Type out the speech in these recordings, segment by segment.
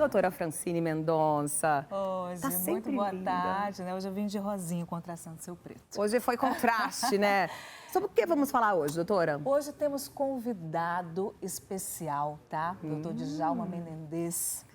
doutora Francine Mendonça? Hoje, Tá muito sempre boa linda. tarde, né? Hoje eu vim de rosinho contrastando seu preto. Hoje foi contraste, né? Sobre o que vamos falar hoje, doutora? Hoje temos convidado especial, tá? Doutor Djalma Menendez,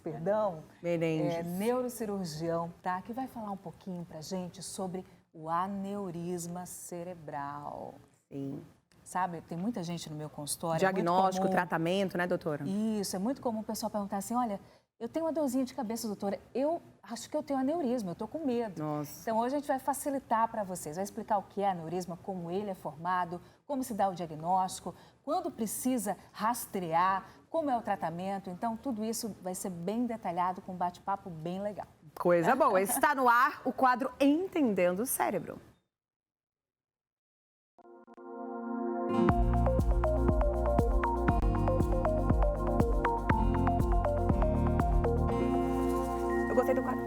perdão. Menendez. Neurocirurgião, tá? Que vai falar um pouquinho pra gente sobre o aneurisma cerebral. Sim. Sabe, tem muita gente no meu consultório. Diagnóstico, comum... tratamento, né, doutora? Isso, é muito comum o pessoal perguntar assim, olha, eu tenho uma dorzinha de cabeça, doutora, eu acho que eu tenho aneurisma, eu tô com medo. Nossa. Então, hoje a gente vai facilitar para vocês, vai explicar o que é aneurisma, como ele é formado, como se dá o diagnóstico, quando precisa rastrear, como é o tratamento. Então, tudo isso vai ser bem detalhado, com um bate-papo bem legal. Coisa boa. Está no ar o quadro Entendendo o Cérebro. Eu gostei do quadro.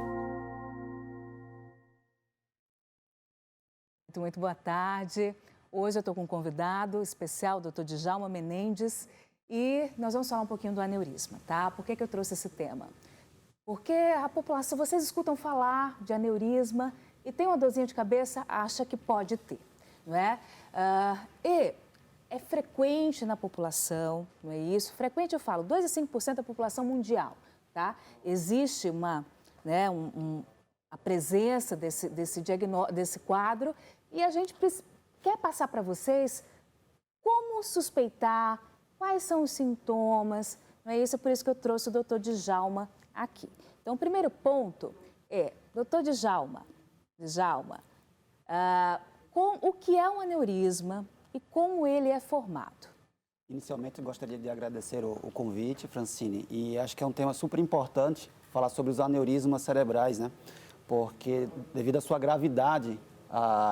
Muito boa tarde. Hoje eu estou com um convidado especial, o doutor Djalma Menendez, e nós vamos falar um pouquinho do aneurisma, tá? Por que eu trouxe esse tema? Porque a população, vocês escutam falar de aneurisma e tem uma dorzinha de cabeça, acha que pode ter, não é? E é frequente na população, não é isso? Frequente eu falo, 2 a 5% da população mundial, tá? Existe a presença desse quadro e a gente quer passar para vocês como suspeitar, quais são os sintomas, não é isso? É por isso que eu trouxe o doutor Djalma aqui. Então, o primeiro ponto é, doutor Djalma, o que é um aneurisma e como ele é formado? Inicialmente, eu gostaria de agradecer o convite, Francine, e acho que é um tema super importante falar sobre os aneurismas cerebrais, né? Porque, devido à sua gravidade,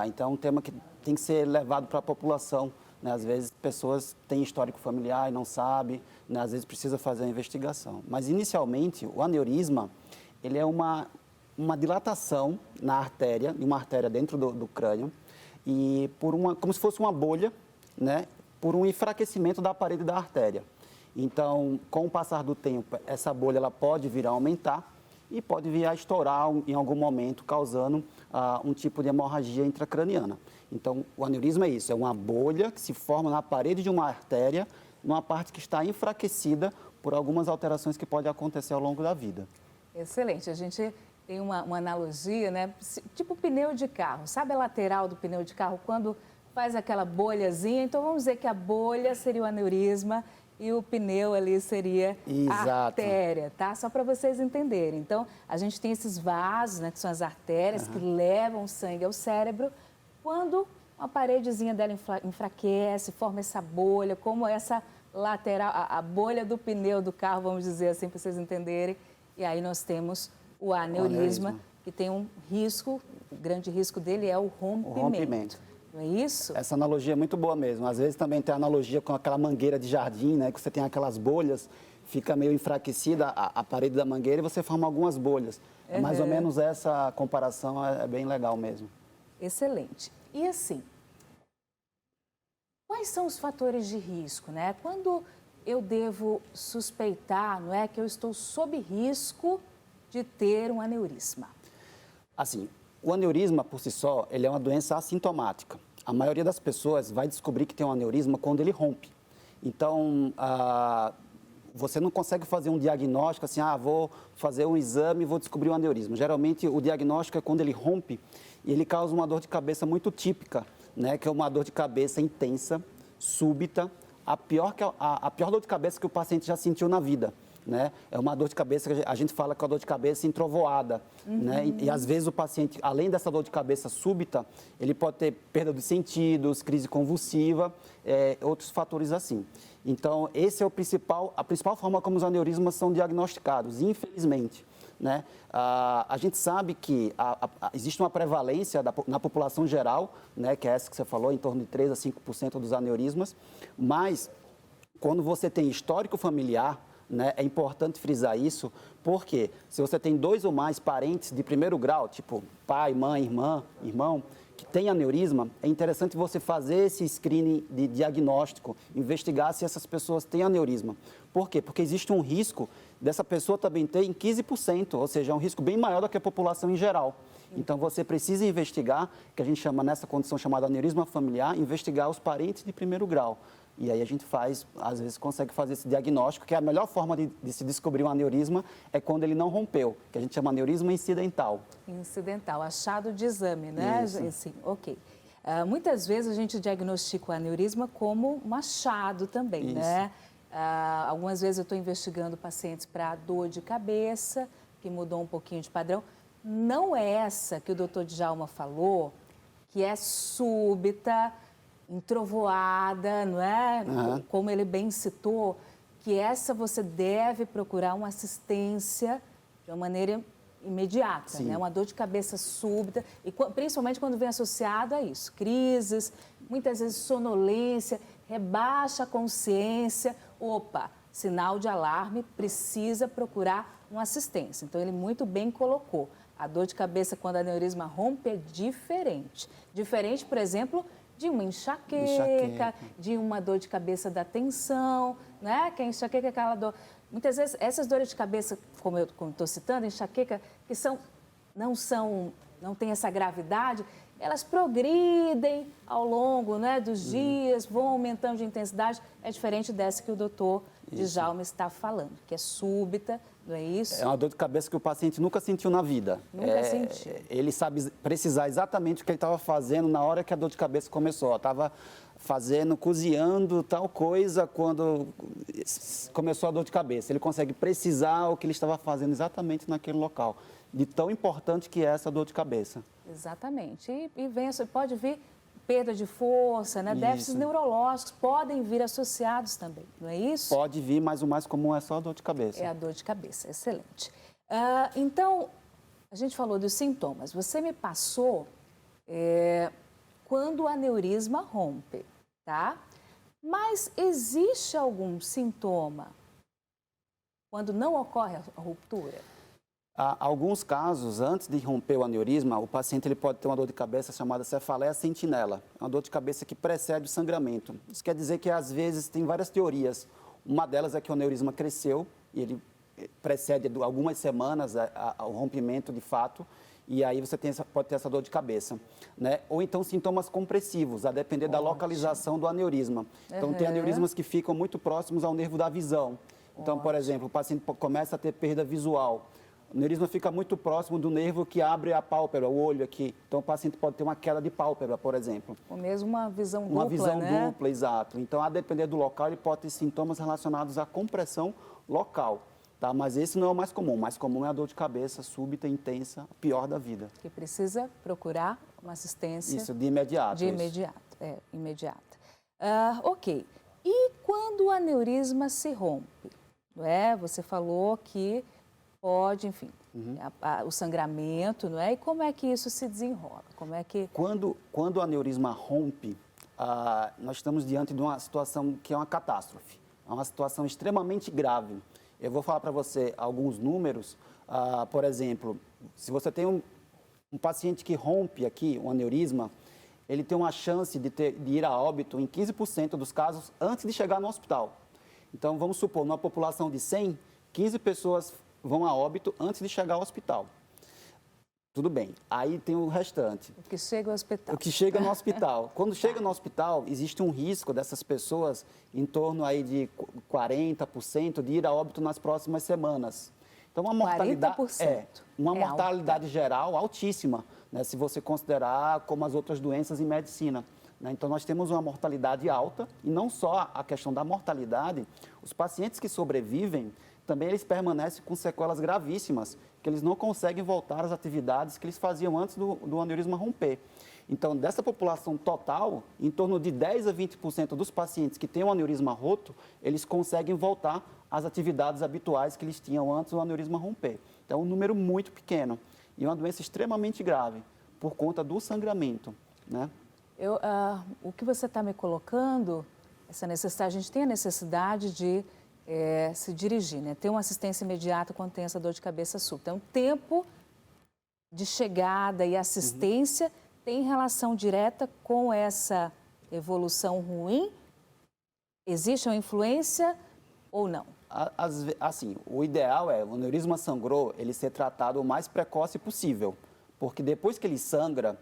então é um tema que tem que ser levado para a população, né? Às vezes, pessoas têm histórico familiar e não sabem, né? Às vezes, precisa fazer a investigação. Mas, inicialmente, o aneurisma, ele é uma dilatação na artéria, de uma artéria dentro do crânio, e como se fosse uma bolha, né? Por um enfraquecimento da parede da artéria. Então, com o passar do tempo, essa bolha ela pode vir a aumentar e pode vir a estourar em algum momento, causando um tipo de hemorragia intracraniana. Então, o aneurisma é isso, é uma bolha que se forma na parede de uma artéria, numa parte que está enfraquecida por algumas alterações que podem acontecer ao longo da vida. Excelente, a gente tem uma analogia, né? Tipo pneu de carro, sabe a lateral do pneu de carro, quando faz aquela bolhazinha? Então, vamos dizer que a bolha seria o aneurisma e o pneu ali seria a artéria, tá? Só para vocês entenderem. Então, a gente tem esses vasos, né, que são as artérias, que levam sangue ao cérebro. Quando uma paredezinha dela enfraquece, forma essa bolha, como essa lateral, a bolha do pneu do carro, vamos dizer assim, para vocês entenderem. E aí nós temos o aneurisma, que tem um risco, o grande risco dele é o rompimento. Não é isso? Essa analogia é muito boa mesmo. Às vezes também tem analogia com aquela mangueira de jardim, né? Que você tem aquelas bolhas, fica meio enfraquecida a parede da mangueira e você forma algumas bolhas. É mais ou menos essa comparação, é bem legal mesmo. Excelente. E assim, quais são os fatores de risco, né? Quando eu devo suspeitar, não é, que eu estou sob risco de ter um aneurisma? Assim, o aneurisma, por si só, ele é uma doença assintomática. A maioria das pessoas vai descobrir que tem um aneurisma quando ele rompe. Então, você não consegue fazer um diagnóstico assim, vou fazer um exame e vou descobrir um aneurisma. Geralmente, o diagnóstico é quando ele rompe e ele causa uma dor de cabeça muito típica, né? Que é uma dor de cabeça intensa, súbita, a pior dor de cabeça que o paciente já sentiu na vida. Né? É uma dor de cabeça que a gente fala que é uma dor de cabeça entrovoada, né? E às vezes o paciente, além dessa dor de cabeça súbita, ele pode ter perda dos sentidos, crise convulsiva, outros fatores assim. Então, esse é a principal forma como os aneurismas são diagnosticados, infelizmente. Né? A gente sabe que existe uma prevalência na população geral, né? Que é essa que você falou, em torno de 3 a 5% dos aneurismas, mas quando você tem histórico familiar, né, é importante frisar isso, porque se você tem 2 ou mais parentes de primeiro grau, tipo pai, mãe, irmão, que tem aneurisma, é interessante você fazer esse screening de diagnóstico, investigar se essas pessoas têm aneurisma. Por quê? Porque existe um risco dessa pessoa também ter em 15%, ou seja, é um risco bem maior do que a população em geral. Então, você precisa investigar, que a gente chama, nessa condição chamada aneurisma familiar, investigar os parentes de primeiro grau. E aí a gente faz, às vezes consegue fazer esse diagnóstico, que é a melhor forma de se descobrir um aneurisma é quando ele não rompeu, que a gente chama aneurisma incidental. Incidental, achado de exame, né? Isso. Sim, ok. Muitas vezes a gente diagnostica o aneurisma como um achado também, Isso. né? Algumas vezes eu estou investigando pacientes para dor de cabeça, que mudou um pouquinho de padrão. Não é essa que o doutor Djalma falou, que é súbita, entrovoada, não é? Uhum. Como ele bem citou, que essa você deve procurar uma assistência de uma maneira imediata, Sim. né? Uma dor de cabeça súbita, e principalmente quando vem associado a isso, crises, muitas vezes sonolência, rebaixa a consciência, opa, sinal de alarme, precisa procurar uma assistência. Então, ele muito bem colocou. A dor de cabeça quando a aneurisma rompe é diferente. Diferente, por exemplo, de uma enxaqueca, de uma dor de cabeça da tensão, né? Que a enxaqueca é aquela dor... Muitas vezes, essas dores de cabeça, como eu estou citando, enxaqueca, que não tem essa gravidade, elas progridem ao longo, né, dos dias, vão aumentando de intensidade. É diferente dessa que o doutor Djalma está falando, que é súbita, não é isso? É uma dor de cabeça que o paciente nunca sentiu na vida. Nunca sentiu. Ele sabe precisar exatamente o que ele estava fazendo na hora que a dor de cabeça começou. Estava cozinhando tal coisa quando começou a dor de cabeça. Ele consegue precisar o que ele estava fazendo exatamente naquele local, de tão importante que é essa dor de cabeça. Exatamente. E pode vir perda de força, né? Déficits neurológicos podem vir associados também, não é isso? Pode vir, mas o mais comum é só a dor de cabeça. É a dor de cabeça, excelente. Então, a gente falou dos sintomas. Você me passou quando o aneurisma rompe, tá? Mas existe algum sintoma quando não ocorre a ruptura? Há alguns casos, antes de romper o aneurisma, o paciente ele pode ter uma dor de cabeça chamada cefaleia sentinela. É uma dor de cabeça que precede o sangramento. Isso quer dizer que, às vezes, tem várias teorias. Uma delas é que o aneurisma cresceu e ele precede algumas semanas ao rompimento de fato, e aí você pode ter essa dor de cabeça, né? Ou então sintomas compressivos, a depender da localização do aneurisma. Então, tem aneurismas que ficam muito próximos ao nervo da visão. Então, por exemplo, o paciente começa a ter perda visual. O aneurisma fica muito próximo do nervo que abre a pálpebra, o olho aqui. Então, o paciente pode ter uma queda de pálpebra, por exemplo. Ou mesmo uma visão dupla, Uma visão né? dupla, exato. Então, a depender do local, ele pode ter sintomas relacionados à compressão local. Tá? Mas esse não é o mais comum. O mais comum é a dor de cabeça súbita, intensa, pior da vida. Que precisa procurar uma assistência... Isso, de imediato. De imediato, imediata. Ok. E quando o aneurisma se rompe? Não é? Você falou que pode, enfim, o sangramento, não é? E como é que isso se desenrola? Como é que... Quando o aneurisma rompe, nós estamos diante de uma situação que é uma catástrofe. É uma situação extremamente grave. Eu vou falar para você alguns números. Por exemplo, se você tem um paciente que rompe aqui, um aneurisma, ele tem uma chance de ir a óbito em 15% dos casos antes de chegar no hospital. Então, vamos supor, numa população de 100, 15 pessoas vão a óbito antes de chegar ao hospital. Tudo bem. Aí tem o restante. O que chega ao hospital. O que chega no hospital. Quando chega no hospital, existe um risco dessas pessoas em torno aí de 40% de ir a óbito nas próximas semanas. Então, uma mortalidade, 40%. Uma mortalidade geral altíssima, né, se você considerar como as outras doenças em medicina. Né? Então, nós temos uma mortalidade alta, e não só a questão da mortalidade, os pacientes que sobrevivem, também eles permanecem com sequelas gravíssimas, que eles não conseguem voltar às atividades que eles faziam antes do aneurisma romper. Então, dessa população total, em torno de 10 a 20% dos pacientes que têm um aneurisma roto, eles conseguem voltar às atividades habituais que eles tinham antes do aneurisma romper. Então, é um número muito pequeno e uma doença extremamente grave por conta do sangramento, né? O que você está me colocando, essa necessidade, a gente tem a necessidade de se dirigir, né? Ter uma assistência imediata quando tem essa dor de cabeça súbita. Então, o tempo de chegada e assistência tem relação direta com essa evolução ruim? Existe uma influência ou não? Assim, o ideal é o aneurisma sangrou, ele ser tratado o mais precoce possível, porque depois que ele sangra,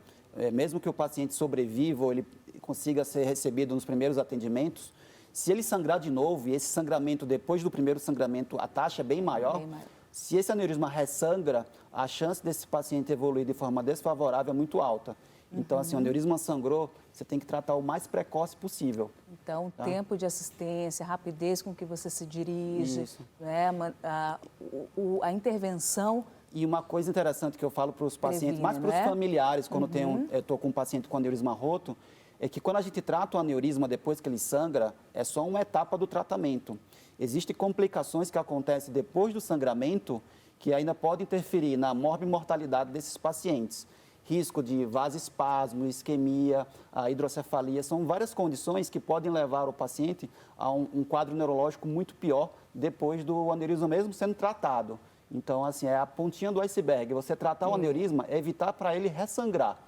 mesmo que o paciente sobreviva ou ele consiga ser recebido nos primeiros atendimentos, se ele sangrar de novo, e esse sangramento, depois do primeiro sangramento, a taxa é bem maior, se esse aneurisma ressangra, a chance desse paciente evoluir de forma desfavorável é muito alta. Então, assim, o aneurisma sangrou, você tem que tratar o mais precoce possível. Então, tempo de assistência, rapidez com que você se dirige, né? A intervenção. E uma coisa interessante que eu falo para os pacientes, mais para os familiares, quando eu estou com um paciente com aneurisma roto, é que quando a gente trata o aneurisma depois que ele sangra, é só uma etapa do tratamento. Existem complicações que acontecem depois do sangramento que ainda podem interferir na morbimortalidade desses pacientes. Risco de vasoespasmo, isquemia, a hidrocefalia, são várias condições que podem levar o paciente a um quadro neurológico muito pior depois do aneurisma mesmo sendo tratado. Então, assim, é a pontinha do iceberg. Você tratar o aneurisma é evitar para ele ressangrar.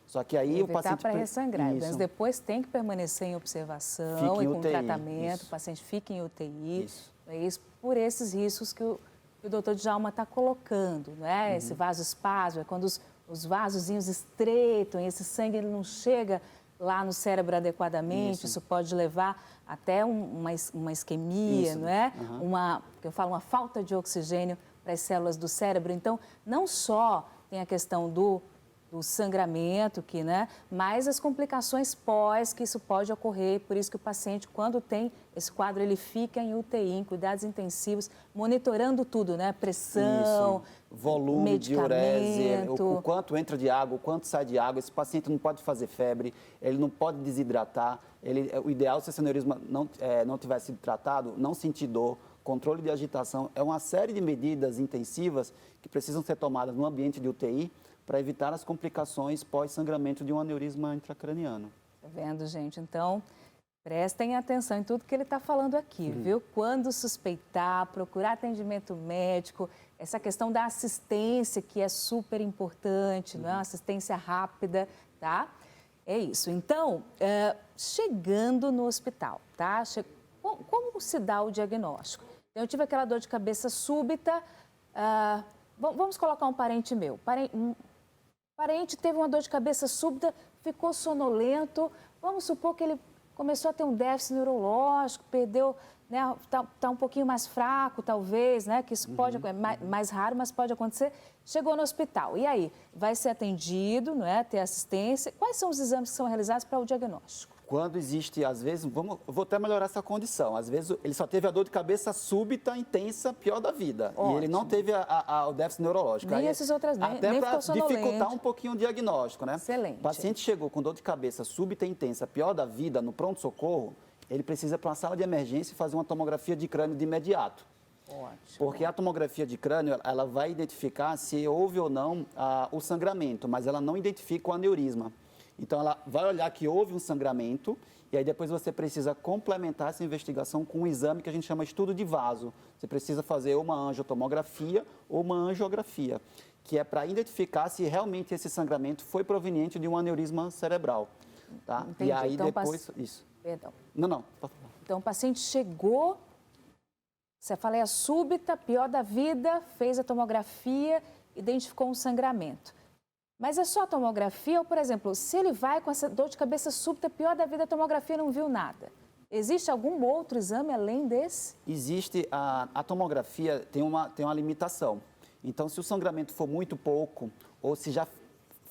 Só que aí o paciente... para ressangrar, mas depois tem que permanecer em observação e com tratamento, o paciente fica em UTI. É isso, por esses riscos que o doutor Djalma está colocando, né? Esse vasoespasmo, é quando os vasozinhos estreitam e esse sangue ele não chega lá no cérebro adequadamente, isso pode levar até uma isquemia, não é? Eu falo, uma falta de oxigênio para as células do cérebro. Então, não só tem a questão do sangramento, né? Mas as complicações pós, que isso pode ocorrer, por isso que o paciente, quando tem esse quadro, ele fica em UTI, em cuidados intensivos, monitorando tudo, né? Pressão, volume de urese, o quanto entra de água, o quanto sai de água. Esse paciente não pode fazer febre, ele não pode desidratar. O ideal, se esse aneurisma não tivesse sido tratado, não sentir dor, controle de agitação, é uma série de medidas intensivas que precisam ser tomadas no ambiente de UTI para evitar as complicações pós-sangramento de um aneurisma intracraniano. Tá vendo, gente? Então, prestem atenção em tudo que ele está falando aqui, viu? Quando suspeitar, procurar atendimento médico, essa questão da assistência, que é super importante, não é? Uma assistência rápida, tá? É isso. Então, chegando no hospital, tá? Como se dá o diagnóstico? Eu tive aquela dor de cabeça súbita, vamos colocar um parente meu. Parente teve uma dor de cabeça súbita, ficou sonolento. Vamos supor que ele começou a ter um déficit neurológico, perdeu, né? Tá um pouquinho mais fraco, talvez, né? Que isso pode, mais raro, mas pode acontecer. Chegou no hospital. E aí? Vai ser atendido, não é? Ter assistência. Quais são os exames que são realizados para o diagnóstico? Quando existe, às vezes, vou até melhorar essa condição. Às vezes, ele só teve a dor de cabeça súbita, intensa, pior da vida. Ótimo. E ele não teve o déficit neurológico. Nem essas outras, até para dificultar um pouquinho o diagnóstico, né? Excelente. O paciente chegou com dor de cabeça súbita, intensa, pior da vida, no pronto-socorro, ele precisa ir para uma sala de emergência e fazer uma tomografia de crânio de imediato. Ótimo. Porque a tomografia de crânio, ela vai identificar se houve ou não o sangramento, mas ela não identifica o aneurisma. Então, ela vai olhar que houve um sangramento e aí depois você precisa complementar essa investigação com um exame que a gente chama estudo de vaso. Você precisa fazer ou uma angiotomografia ou uma angiografia, que é para identificar se realmente esse sangramento foi proveniente de um aneurisma cerebral. Tá? Entendi. E aí então, depois... Isso. Perdão. Não. Então, o paciente chegou, cefaleia súbita, pior da vida, fez a tomografia, identificou um sangramento. Mas é só a tomografia ou, por exemplo, se ele vai com essa dor de cabeça súbita, pior da vida, a tomografia não viu nada. Existe algum outro exame além desse? Existe, a tomografia tem uma limitação. Então, se o sangramento for muito pouco ou se já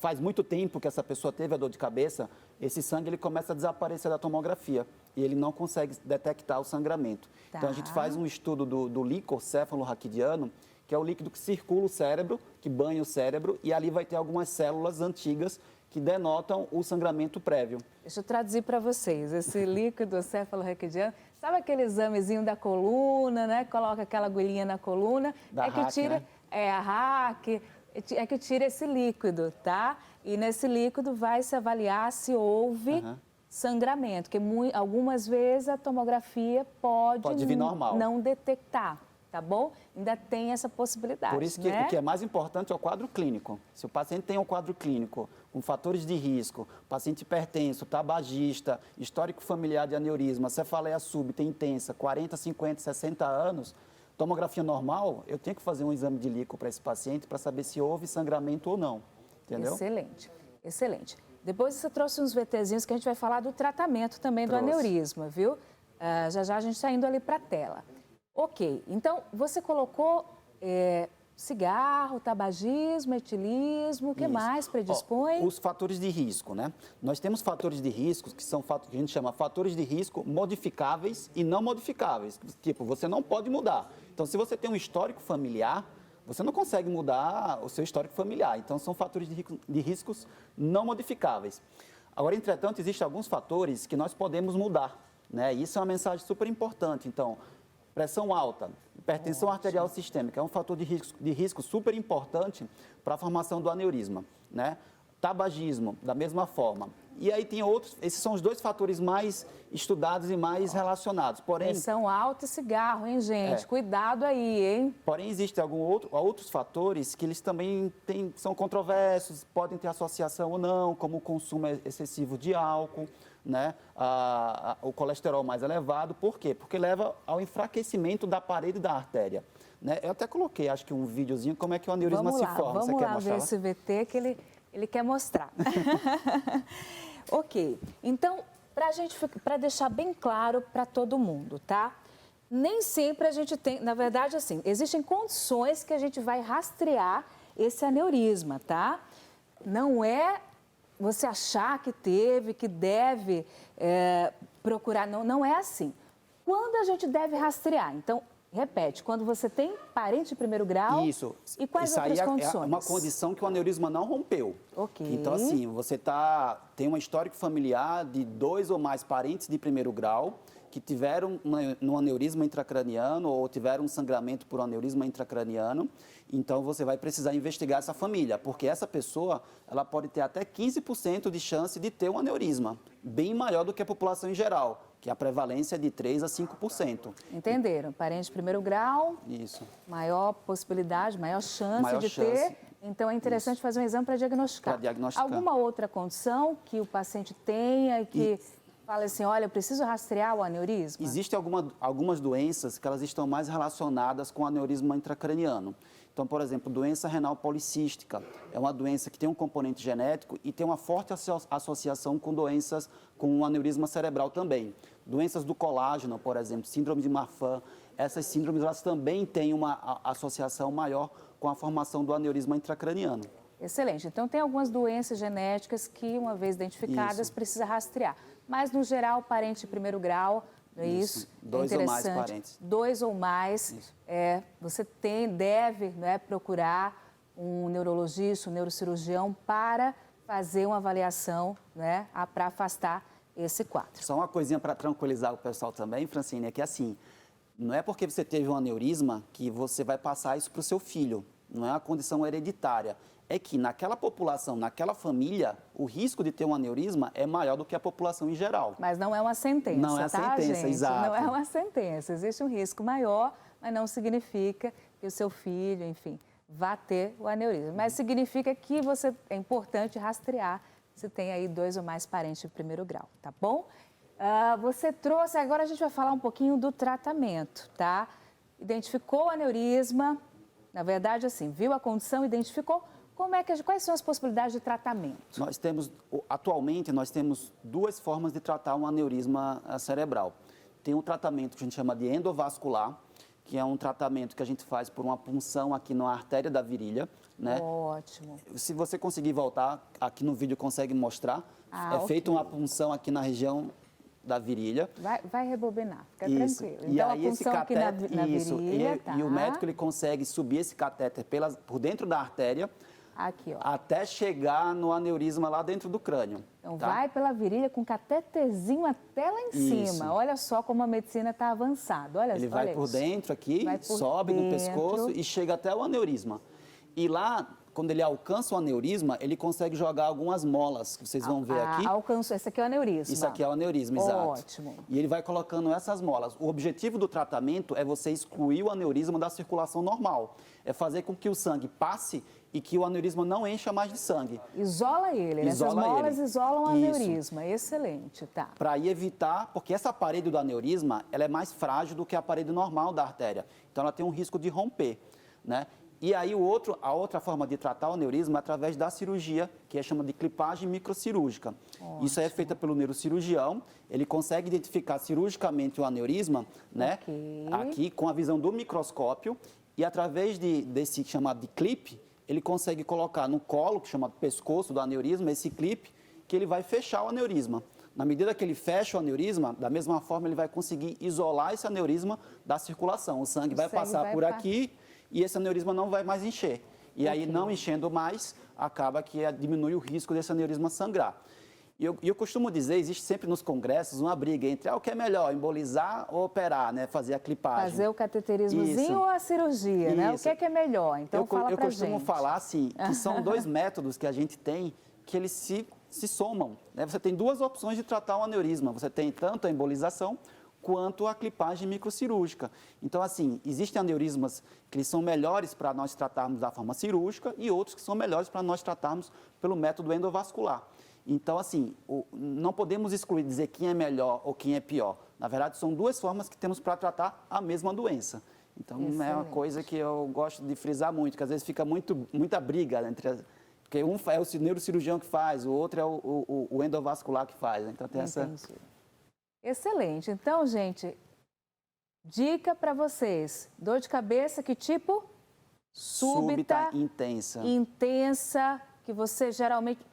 faz muito tempo que essa pessoa teve a dor de cabeça, esse sangue ele começa a desaparecer da tomografia e ele não consegue detectar o sangramento. Tá. Então, a gente faz um estudo do líquor céfalo-raquidiano, que é o líquido que circula o cérebro, que banha o cérebro, e ali vai ter algumas células antigas que denotam o sangramento prévio. Deixa eu traduzir para vocês. Esse líquido céfalo-raquidiano, sabe aquele examezinho da coluna, né? Coloca aquela agulhinha na coluna, que tira, né? A RAC, é que tira esse líquido, tá? E nesse líquido vai se avaliar se houve sangramento, que algumas vezes a tomografia pode vir normal. Não detectar. Tá bom? Ainda tem essa possibilidade. Por isso que né? o que é mais importante é o quadro clínico. Se o paciente tem um quadro clínico com fatores de risco, paciente hipertenso, tabagista, histórico familiar de aneurisma, cefaleia súbita intensa, 40, 50, 60 anos, tomografia normal, eu tenho que fazer um exame de líquido para esse paciente para saber se houve sangramento ou não, entendeu? Excelente, excelente. Depois você trouxe uns VTzinhos que a gente vai falar do tratamento também do aneurisma, viu? Já já a gente está indo ali para a tela. Ok, então você colocou cigarro, tabagismo, etilismo, o que mais predispõe? Os fatores de risco, né? Nós temos fatores de risco que são que a gente chama fatores de risco modificáveis e não modificáveis. Tipo, você não pode mudar. Então, se você tem um histórico familiar, você não consegue mudar o seu histórico familiar. Então, são fatores de riscos não modificáveis. Agora, entretanto, existem alguns fatores que nós podemos mudar, né? Isso é uma mensagem super importante. Então, pressão alta, hipertensão arterial sistêmica, é um fator de risco super importante para a formação do aneurisma, né? Tabagismo, da mesma forma. E aí tem outros, esses são os dois fatores mais estudados e mais relacionados. Porém, pressão alta e cigarro, hein, gente? Cuidado aí, hein? Porém, existem outros fatores que eles também são controversos, podem ter associação ou não, como o consumo excessivo de álcool, né? O colesterol mais elevado. Por quê? Porque leva ao enfraquecimento da parede da artéria. Né? Eu até coloquei, acho que um videozinho, como é que o aneurisma se forma. Vamos lá ver esse VT que ele quer mostrar. Ok, então, para deixar bem claro para todo mundo, tá? Nem sempre a gente tem, na verdade, assim, existem condições que a gente vai rastrear esse aneurisma, tá? Não é você achar que teve, que deve procurar, não é assim. Quando a gente deve rastrear? Então, repete, quando você tem parente de primeiro grau. Isso. E quais outras condições? É uma condição que o aneurisma não rompeu. Ok. Então, assim, você tem um histórico familiar de 2 ou mais parentes de primeiro grau que tiveram um aneurisma intracraniano ou tiveram um sangramento por aneurisma intracraniano. Então, você vai precisar investigar essa família, porque essa pessoa ela pode ter até 15% de chance de ter um aneurisma, bem maior do que a população em geral, que a prevalência é de 3% a 5%. Entenderam? Parente de primeiro grau, Isso. maior possibilidade, maior chance de ter. Então, é interessante fazer um exame para diagnosticar. Para diagnosticar. Alguma outra condição que o paciente tenha e que fala assim, olha, eu preciso rastrear o aneurisma? Existem algumas doenças que elas estão mais relacionadas com o aneurisma intracraniano. Então, por exemplo, doença renal policística é uma doença que tem um componente genético e tem uma forte associação com doenças com um aneurisma cerebral também. Doenças do colágeno, por exemplo, síndrome de Marfan, essas síndromes elas também têm uma associação maior com a formação do aneurisma intracraniano. Excelente. Então, tem algumas doenças genéticas que, uma vez identificadas, precisa rastrear. Mas, no geral, parente de primeiro grau, não é isso? 2 ou mais parentes. 2 ou mais. Você deve procurar um neurologista, um neurocirurgião para fazer uma avaliação, né, para afastar esse quadro. Só uma coisinha para tranquilizar o pessoal também, Francine, é que assim, não é porque você teve um aneurisma que você vai passar isso para o seu filho. Não é uma condição hereditária. É que naquela população, naquela família, o risco de ter um aneurisma é maior do que a população em geral. Mas não é uma sentença, não é a tá, sentença, gente? exato. Não é uma sentença. Existe um risco maior, mas não significa que o seu filho, enfim, vá ter o aneurisma. Mas significa que é importante rastrear se tem aí 2 ou mais parentes de primeiro grau, tá bom? Você trouxe, agora a gente vai falar um pouquinho do tratamento, tá? Identificou o aneurisma, na verdade, assim, viu a condição, identificou. Quais são as possibilidades de tratamento? Atualmente, nós temos 2 formas de tratar um aneurisma cerebral. Tem um tratamento que a gente chama de endovascular, que é um tratamento que a gente faz por uma punção aqui na artéria da virilha, né? Ótimo. Se você conseguir voltar, aqui no vídeo consegue mostrar. Feita uma punção aqui na região da virilha. Vai rebobinar, fica isso. Tranquilo. E então, aí a punção aqui na virilha, e o médico ele consegue subir esse catéter por dentro da artéria, aqui, ó, até chegar no aneurisma lá dentro do crânio. Então, tá? vai pela virilha com cateterzinho até lá em cima. Olha só como a medicina está avançada. Ele vai por dentro aqui, sobe no pescoço e chega até o aneurisma. E lá, quando ele alcança o aneurisma, ele consegue jogar algumas molas, que vocês vão ver aqui. Esse aqui é o aneurisma. Isso aqui é o aneurisma, exato. Ótimo. E ele vai colocando essas molas. O objetivo do tratamento é você excluir o aneurisma da circulação normal. É fazer com que o sangue passe e que o aneurisma não encha mais de sangue. Isola ele, né? Essas molas isolam o aneurisma. Excelente, tá. Para aí evitar, porque essa parede do aneurisma, ela é mais frágil do que a parede normal da artéria. Então, ela tem um risco de romper, né? E aí, a outra forma de tratar o aneurisma é através da cirurgia, que é chamada de clipagem microcirúrgica. Ótimo. Isso é feita pelo neurocirurgião, ele consegue identificar cirurgicamente o aneurisma, né? Aqui, com a visão do microscópio, e através desse chamado de clipe, ele consegue colocar no colo, que chama pescoço do aneurisma, esse clipe, que ele vai fechar o aneurisma. Na medida que ele fecha o aneurisma, da mesma forma ele vai conseguir isolar esse aneurisma da circulação. O sangue vai passar por aqui e esse aneurisma não vai mais encher. E aí, não enchendo mais, acaba que diminui o risco desse aneurisma sangrar. E eu costumo dizer, existe sempre nos congressos uma briga entre o que é melhor, embolizar ou operar, né? Fazer a clipagem. Fazer o cateterismozinho ou a cirurgia, né? O que é melhor? Então, fala pra gente. Eu costumo falar, assim, que são dois métodos que a gente tem que eles se somam, né? Você tem duas opções de tratar um aneurisma. Você tem tanto a embolização quanto a clipagem microcirúrgica. Então, assim, existem aneurismas que eles são melhores para nós tratarmos da forma cirúrgica e outros que são melhores para nós tratarmos pelo método endovascular. Então, assim, não podemos excluir, dizer quem é melhor ou quem é pior. Na verdade, são duas formas que temos para tratar a mesma doença. Então, é uma coisa que eu gosto de frisar muito, que às vezes fica muita briga entre porque um é o neurocirurgião que faz, o outro é o endovascular que faz. Então, tem essa... Excelente. Então, gente, dica para vocês. Dor de cabeça, que tipo? Súbita, intensa, que você geralmente...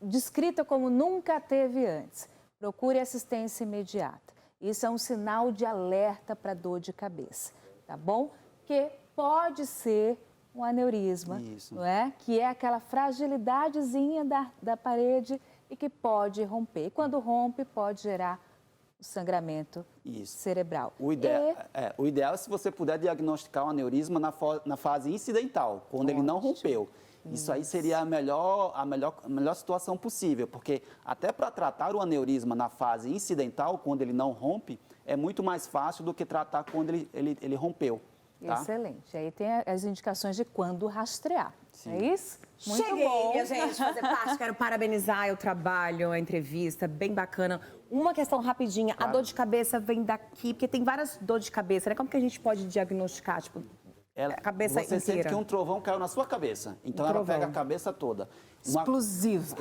descrita como nunca teve antes. Procure assistência imediata. Isso é um sinal de alerta para dor de cabeça, tá bom? Que pode ser um aneurisma, não é? Que é aquela fragilidadezinha da parede e que pode romper. E quando rompe, pode gerar o sangramento cerebral. O ideal é se você puder diagnosticar um aneurisma na fase incidental, quando ele não rompeu. Isso aí seria a melhor situação possível, porque até para tratar o aneurisma na fase incidental, quando ele não rompe, é muito mais fácil do que tratar quando ele rompeu. Tá? Excelente. Aí tem as indicações de quando rastrear. Sim. É isso? Muito bom. Minha gente, fazer parte. Quero parabenizar o trabalho, a entrevista, bem bacana. Uma questão rapidinha, a dor de cabeça vem daqui, porque tem várias dores de cabeça, né? Como que a gente pode diagnosticar, tipo... a cabeça você inteira. Sente que um trovão caiu na sua cabeça. Então, ela pega a cabeça toda. Explosivo.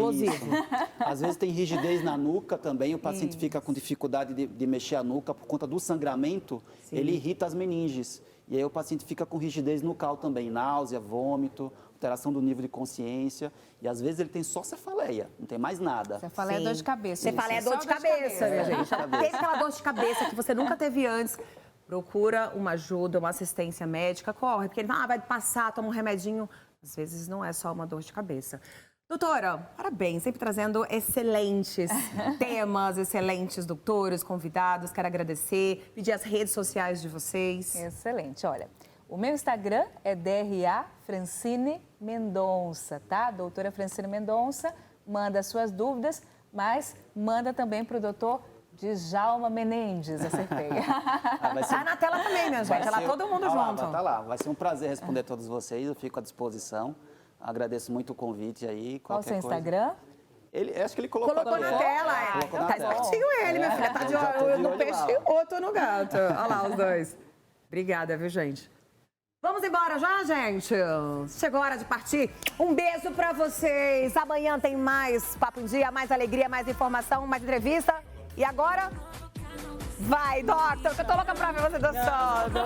Às vezes tem rigidez na nuca também. O paciente fica com dificuldade de mexer a nuca por conta do sangramento. Ele irrita as meninges. E aí o paciente fica com rigidez nucal também. Náusea, vômito, alteração do nível de consciência. E às vezes ele tem só cefaleia. Não tem mais nada. Cefaleia é dor de cabeça. Cefaleia é dor de cabeça, minha gente. Teve aquela dor de cabeça que você nunca teve antes. Procura uma ajuda, uma assistência médica, corre, porque ele vai passar, toma um remedinho. Às vezes não é só uma dor de cabeça. Doutora, parabéns, sempre trazendo excelentes temas, excelentes doutores, convidados. Quero agradecer, pedir as redes sociais de vocês. Excelente, olha, o meu Instagram é DRA Francine Mendonça, tá? Doutora Francine Mendonça, manda suas dúvidas, mas manda também para o doutor Djalma Menendez, acertei. Tá na tela também, minha gente. Tá lá todo mundo junto. Tá lá. Vai ser um prazer responder a todos vocês. Eu fico à disposição. Agradeço muito o convite aí. Qual o seu Instagram? Acho que ele colocou na tela. Tá espertinho ele, minha filha. Tá de olho no peixe, outro no gato. Olha lá os dois. Obrigada, viu, gente? Vamos embora já, gente? Chegou a hora de partir. Um beijo pra vocês. Amanhã tem mais Papo em Dia, mais alegria, mais informação, mais entrevista. E agora, vai, Doctor, que eu tô louca pra ver você dançando.